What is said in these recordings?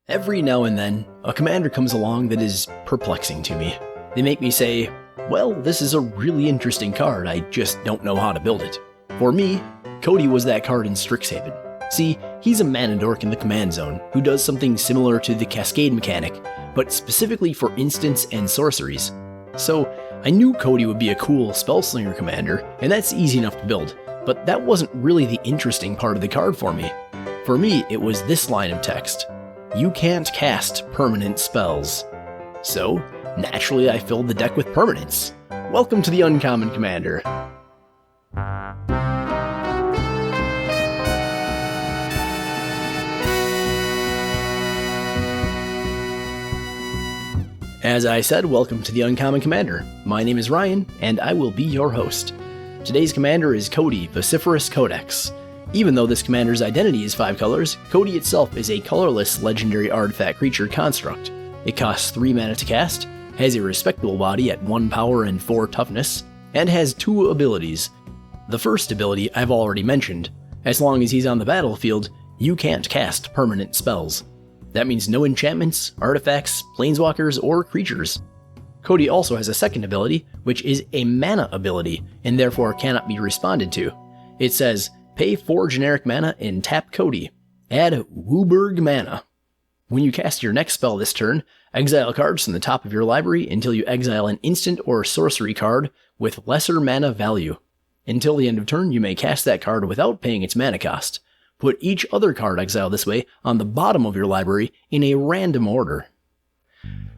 Every now and then, a commander comes along that is perplexing to me. They make me say, well, this is a really interesting card, I just don't know how to build it. For me, Codie was that card in Strixhaven. See, he's a mana dork in the command zone, who does something similar to the Cascade mechanic, but specifically for instants and sorceries. So, I knew Codie would be a cool spellslinger commander, and that's easy enough to build, but that wasn't really the interesting part of the card for me. For me, it was this line of text. You can't cast permanent spells. So, naturally I filled the deck with permanents. Welcome to the Uncommon Commander. As I said, welcome to the Uncommon Commander. My name is Ryan, and I will be your host. Today's commander is Codie, Vociferous Codex. Even though this commander's identity is 5 colors, Codie itself is a colorless legendary artifact creature construct. It costs 3 mana to cast, has a respectable body at 1 power and 4 toughness, and has 2 abilities. The first ability I've already mentioned. As long as he's on the battlefield, you can't cast permanent spells. That means no enchantments, artifacts, planeswalkers, or creatures. Codie also has a second ability, which is a mana ability, and therefore cannot be responded to. It says, pay 4 generic mana and tap Codie. Add Wooburg mana. When you cast your next spell this turn, exile cards from the top of your library until you exile an instant or sorcery card with lesser mana value. Until the end of turn, you may cast that card without paying its mana cost. Put each other card exiled this way on the bottom of your library in a random order.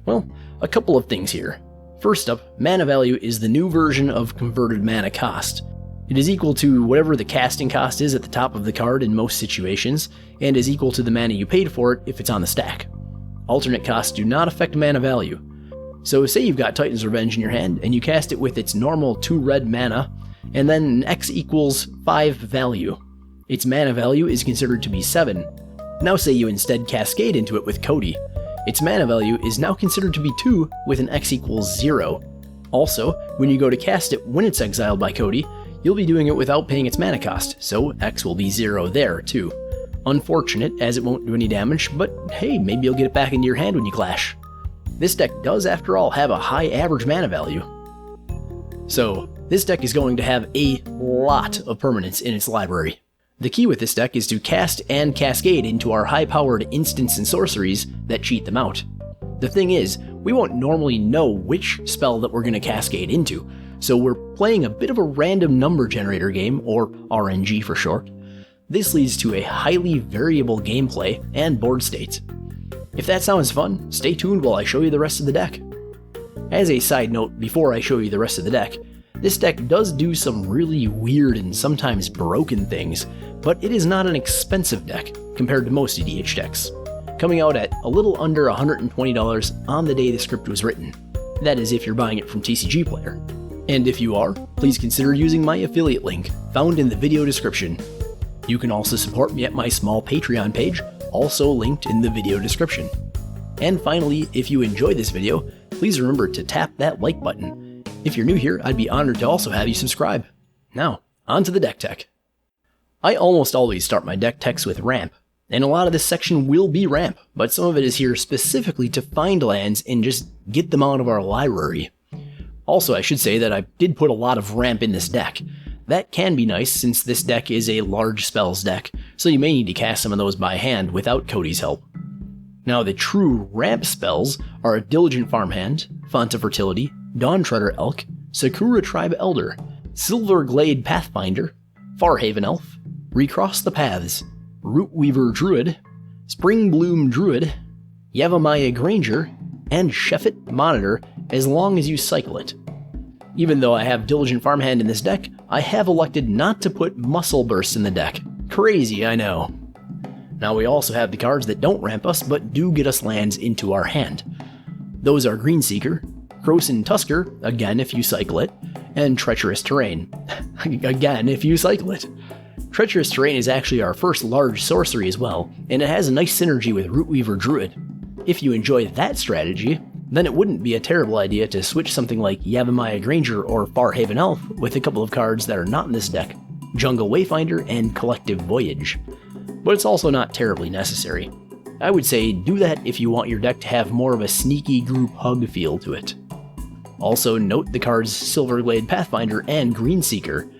Well, a couple of things here. First up, mana value is the new version of converted mana cost. It is equal to whatever the casting cost is at the top of the card in most situations, and is equal to the mana you paid for it if it's on the stack. Alternate costs do not affect mana value. So say you've got Titan's Revenge in your hand, and you cast it with its normal 2 red mana, and then X equals 5 value. Its mana value is considered to be 7. Now say you instead cascade into it with Codie. Its mana value is now considered to be 2 with an X equals 0. Also, when you go to cast it when it's exiled by Codie, you'll be doing it without paying its mana cost, so X will be 0 there too. Unfortunate, as it won't do any damage, but hey, maybe you'll get it back into your hand when you clash. This deck does, after all, have a high average mana value. So, this deck is going to have a lot of permanents in its library. The key with this deck is to cast and cascade into our high-powered instants and sorceries that cheat them out. The thing is, we won't normally know which spell that we're going to cascade into, so we're playing a bit of a random number generator game, or RNG for short. This leads to a highly variable gameplay and board state. If that sounds fun, stay tuned while I show you the rest of the deck. As a side note, before I show you the rest of the deck, this deck does do some really weird and sometimes broken things, but it is not an expensive deck compared to most EDH decks, coming out at a little under $120 on the day the script was written. That is if you're buying it from TCG Player. And if you are, please consider using my affiliate link, found in the video description. You can also support me at my small Patreon page, also linked in the video description. And finally, if you enjoyed this video, please remember to tap that like button. If you're new here, I'd be honored to also have you subscribe. Now, on to the deck tech. I almost always start my deck techs with ramp, and a lot of this section will be ramp, but some of it is here specifically to find lands and just get them out of our library. Also, I should say that I did put a lot of ramp in this deck. That can be nice since this deck is a large spells deck, so you may need to cast some of those by hand without Codie's help. Now, the true ramp spells are Diligent Farmhand, Font of Fertility, Dawntreader Elk, Sakura Tribe Elder, Silverglade Pathfinder, Farhaven Elf, Recross the Paths, Rootweaver Druid, Springbloom Druid, Yavimaya Granger, and Sheffet Monitor as long as you cycle it. Even though I have Diligent Farmhand in this deck, I have elected not to put Muscle Burst in the deck. Crazy, I know. Now we also have the cards that don't ramp us but do get us lands into our hand. Those are Greenseeker, Krosan Tusker, again if you cycle it, and Treacherous Terrain, again if you cycle it. Treacherous Terrain is actually our first large sorcery as well, and it has a nice synergy with Rootweaver Druid. If you enjoy that strategy, then it wouldn't be a terrible idea to switch something like Yavimaya Granger or Farhaven Elf with a couple of cards that are not in this deck, Jungle Wayfinder and Collective Voyage. But it's also not terribly necessary. I would say do that if you want your deck to have more of a sneaky group hug feel to it. Also note the cards Silverglade Pathfinder and Greenseeker.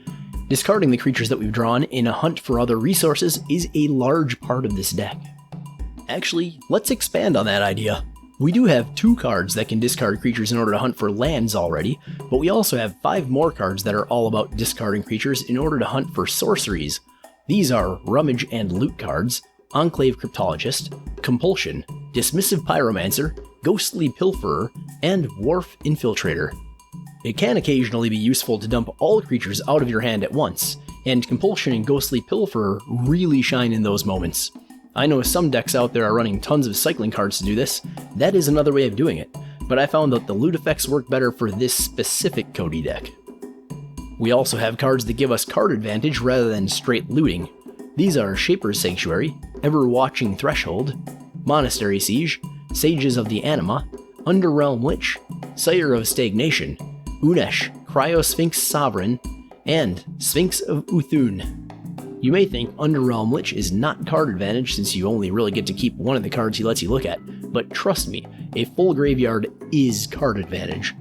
Discarding the creatures that we've drawn in a hunt for other resources is a large part of this deck. Actually, let's expand on that idea. We do have 2 cards that can discard creatures in order to hunt for lands already, but we also have 5 more cards that are all about discarding creatures in order to hunt for sorceries. These are Rummage and Loot cards, Enclave Cryptologist, Compulsion, Dismissive Pyromancer, Ghostly Pilferer, and Wharf Infiltrator. It can occasionally be useful to dump all creatures out of your hand at once, and Compulsion and Ghostly Pilferer really shine in those moments. I know some decks out there are running tons of cycling cards to do this. That is another way of doing it, but I found that the loot effects work better for this specific Codie deck. We also have cards that give us card advantage rather than straight looting. These are Shaper's Sanctuary, Ever-Watching Threshold, Monastery Siege, Sages of the Anima, Underrealm Lich, Sire of Stagnation, Unesh, Cryosphinx Sovereign, and Sphinx of Uthun. You may think Underrealm Lich is not card advantage since you only really get to keep one of the cards he lets you look at, but trust me, a full graveyard is card advantage.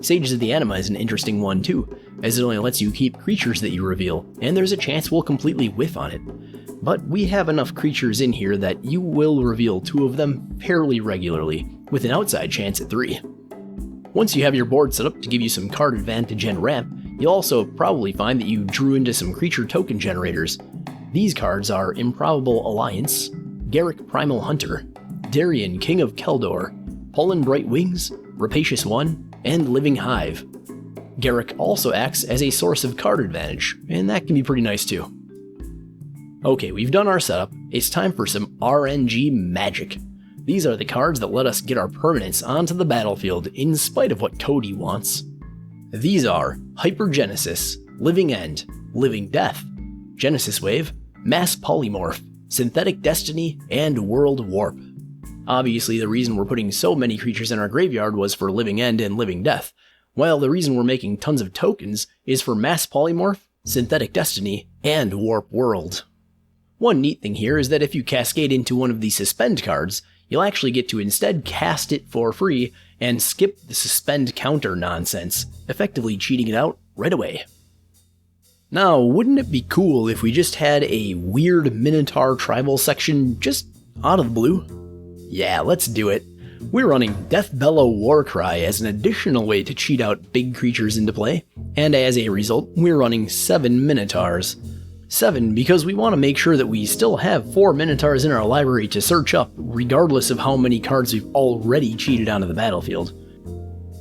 Sages of the Anima is an interesting one too, as it only lets you keep creatures that you reveal, and there's a chance we'll completely whiff on it. But we have enough creatures in here that you will reveal 2 of them fairly regularly, with an outside chance at 3. Once you have your board set up to give you some card advantage and ramp, you'll also probably find that you drew into some creature token generators. These cards are Improbable Alliance, Garruk Primal Hunter, Darien King of Keldor, Pollen Bright Wings, Rapacious One, and Living Hive. Garruk also acts as a source of card advantage, and that can be pretty nice too. Okay, we've done our setup. It's time for some RNG magic. These are the cards that let us get our permanents onto the battlefield in spite of what Codie wants. These are Hypergenesis, Living End, Living Death, Genesis Wave, Mass Polymorph, Synthetic Destiny, and World Warp. Obviously, the reason we're putting so many creatures in our graveyard was for Living End and Living Death, while the reason we're making tons of tokens is for Mass Polymorph, Synthetic Destiny, and Warp World. One neat thing here is that if you cascade into one of the Suspend cards, you'll actually get to instead cast it for free and skip the suspend counter nonsense, effectively cheating it out right away. Now, wouldn't it be cool if we just had a weird Minotaur tribal section just out of the blue? Yeah, let's do it. We're running Deathbellow Warcry as an additional way to cheat out big creatures into play, and as a result, we're running 7 Minotaurs. 7 because we want to make sure that we still have 4 Minotaurs in our library to search up, regardless of how many cards we've already cheated onto the battlefield.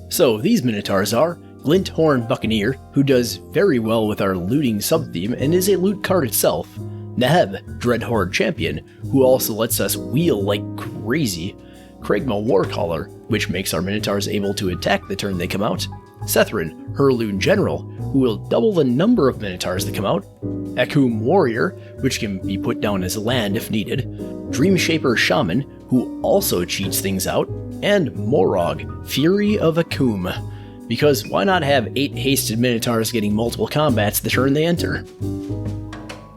So these Minotaurs are Glinthorn Buccaneer, who does very well with our looting sub-theme and is a loot card itself. Neheb, Dreadhorde Champion, who also lets us wheel like crazy. Kragma Warcaller, which makes our Minotaurs able to attack the turn they come out. Sethrin, Hurloon General, who will double the number of Minotaurs that come out. Akum Warrior, which can be put down as land if needed. Dreamshaper Shaman, who also cheats things out. And Morog, Fury of Akum. Because why not have 8 hasted Minotaurs getting multiple combats the turn they enter?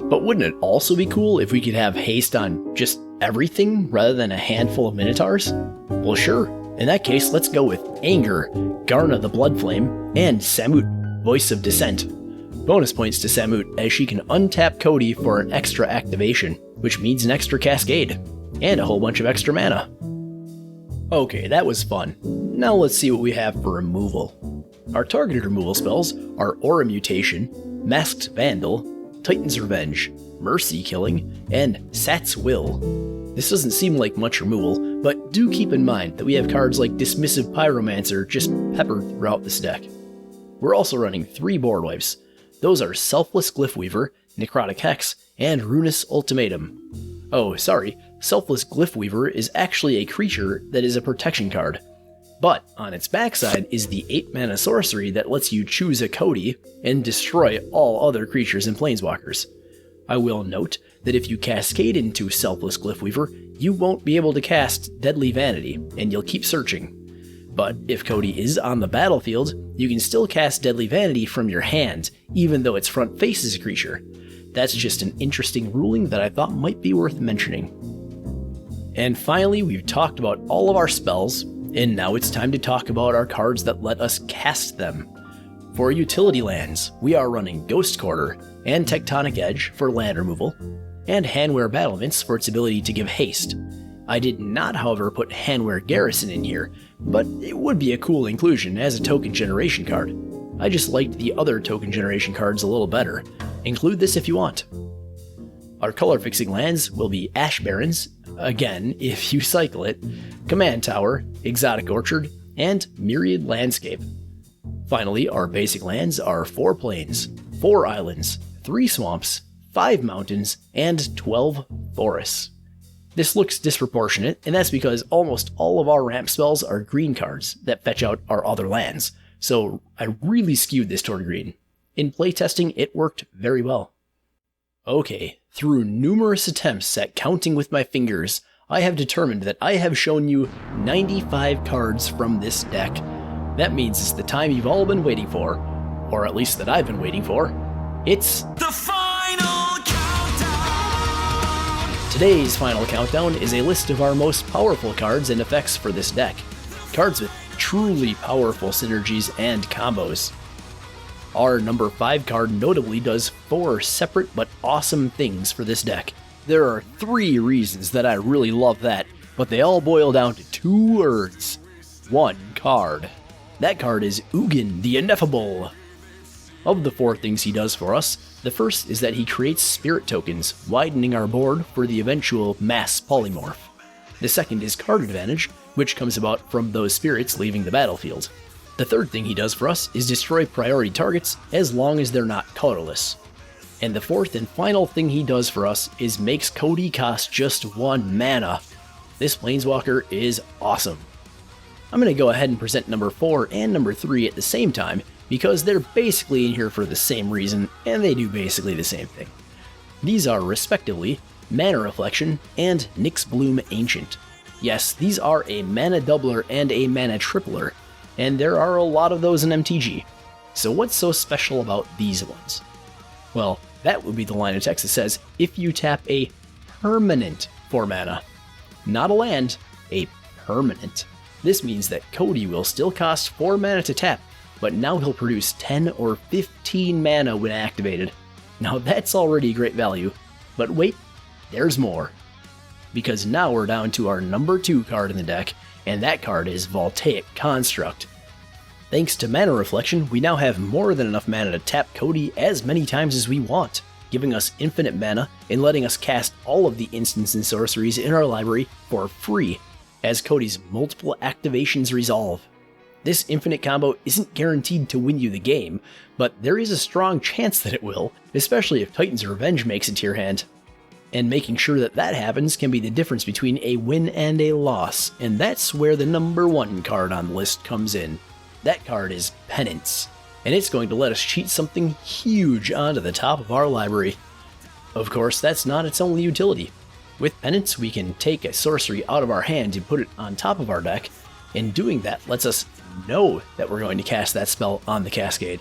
But wouldn't it also be cool if we could have haste on just everything rather than a handful of Minotaurs? Well, sure. In that case, let's go with Anger, Garna the Bloodflame, and Samut, Voice of Dissent. Bonus points to Samut as she can untap Codie for an extra activation, which means an extra cascade, and a whole bunch of extra mana. Okay, that was fun. Now let's see what we have for removal. Our targeted removal spells are Aura Mutation, Masked Vandal, Titan's Revenge, Mercy Killing, and Sat's Will. This doesn't seem like much removal, but do keep in mind that we have cards like Dismissive Pyromancer just peppered throughout this deck. We're also running 3 board wipes. Those are Selfless Glyphweaver, Necrotic Hex, and Ruinous Ultimatum. Oh, sorry, Selfless Glyphweaver is actually a creature that is a protection card. But on its backside is the 8-mana sorcery that lets you choose a Codie and destroy all other creatures and planeswalkers. I will note that if you cascade into Selfless Glyphweaver, you won't be able to cast Deadly Vanity, and you'll keep searching. But if Codie is on the battlefield, you can still cast Deadly Vanity from your hand, even though its front faces a creature. That's just an interesting ruling that I thought might be worth mentioning. And finally, we've talked about all of our spells, and now it's time to talk about our cards that let us cast them. For utility lands, we are running Ghost Quarter and Tectonic Edge for land removal, and Handwear Battlements for its ability to give haste. I did not, however, put Handwear Garrison in here, but it would be a cool inclusion as a token generation card. I just liked the other token generation cards a little better. Include this if you want. Our color fixing lands will be Ash Barrens, again if you cycle it, Command Tower, Exotic Orchard, and Myriad Landscape. Finally, our basic lands are 4 plains, 4 islands, 3 swamps, 5 mountains, and 12 forests. This looks disproportionate, and that's because almost all of our ramp spells are green cards that fetch out our other lands, so I really skewed this toward green. In playtesting, it worked very well. Okay, through numerous attempts at counting with my fingers, I have determined that I have shown you 95 cards from this deck. That means it's the time you've all been waiting for, or at least that I've been waiting for. It's the Final Countdown! Today's Final Countdown is a list of our most powerful cards and effects for this deck. Cards with truly powerful synergies and combos. Our number 5 card notably does 4 separate but awesome things for this deck. There are 3 reasons that I really love that, but they all boil down to 2 words. 1 card. That card is Ugin the Ineffable. Of the 4 things he does for us, the first is that he creates spirit tokens, widening our board for the eventual mass polymorph. The second is card advantage, which comes about from those spirits leaving the battlefield. The third thing he does for us is destroy priority targets as long as they're not colorless. And the fourth and final thing he does for us is makes Codie cost just 1 mana. This Planeswalker is awesome. I'm going to go ahead and present number 4 and number 3 at the same time because they're basically in here for the same reason and they do basically the same thing. These are respectively Mana Reflection and Nyx Bloom Ancient. Yes, these are a mana doubler and a mana tripler, and there are a lot of those in MTG. So what's so special about these ones? Well, that would be the line of text that says, if you tap a permanent 4 mana. Not a land, a permanent. This means that Codie will still cost 4 mana to tap, but now he'll produce 10 or 15 mana when activated. Now that's already great value, but wait, there's more. Because now we're down to our number 2 card in the deck, and that card is Voltaic Construct. Thanks to Mana Reflection, we now have more than enough mana to tap Codie as many times as we want, giving us infinite mana and letting us cast all of the instants and sorceries in our library for free, as Codie's multiple activations resolve. This infinite combo isn't guaranteed to win you the game, but there is a strong chance that it will, especially if Titan's Revenge makes it to your hand. And making sure that that happens can be the difference between a win and a loss, and that's where the number 1 card on the list comes in. That card is Penance, and it's going to let us cheat something huge onto the top of our library. Of course, that's not its only utility. With Penance, we can take a sorcery out of our hand and put it on top of our deck, and doing that lets us know that we're going to cast that spell on the Cascade.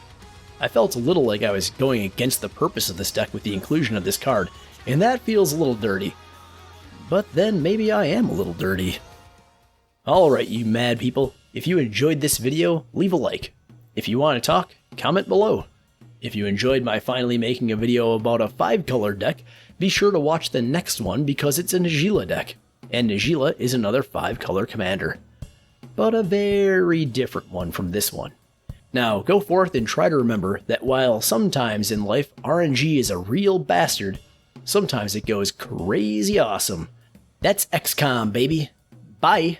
I felt a little like I was going against the purpose of this deck with the inclusion of this card, and that feels a little dirty. But then maybe I am a little dirty. Alright, you mad people, if you enjoyed this video, leave a like. If you want to talk, comment below. If you enjoyed my finally making a video about a 5-color deck, be sure to watch the next one because it's a Najeela deck, and Najeela is another 5-color commander. But a very different one from this one. Now, go forth and try to remember that while sometimes in life RNG is a real bastard, sometimes it goes crazy awesome. That's XCOM, baby. Bye.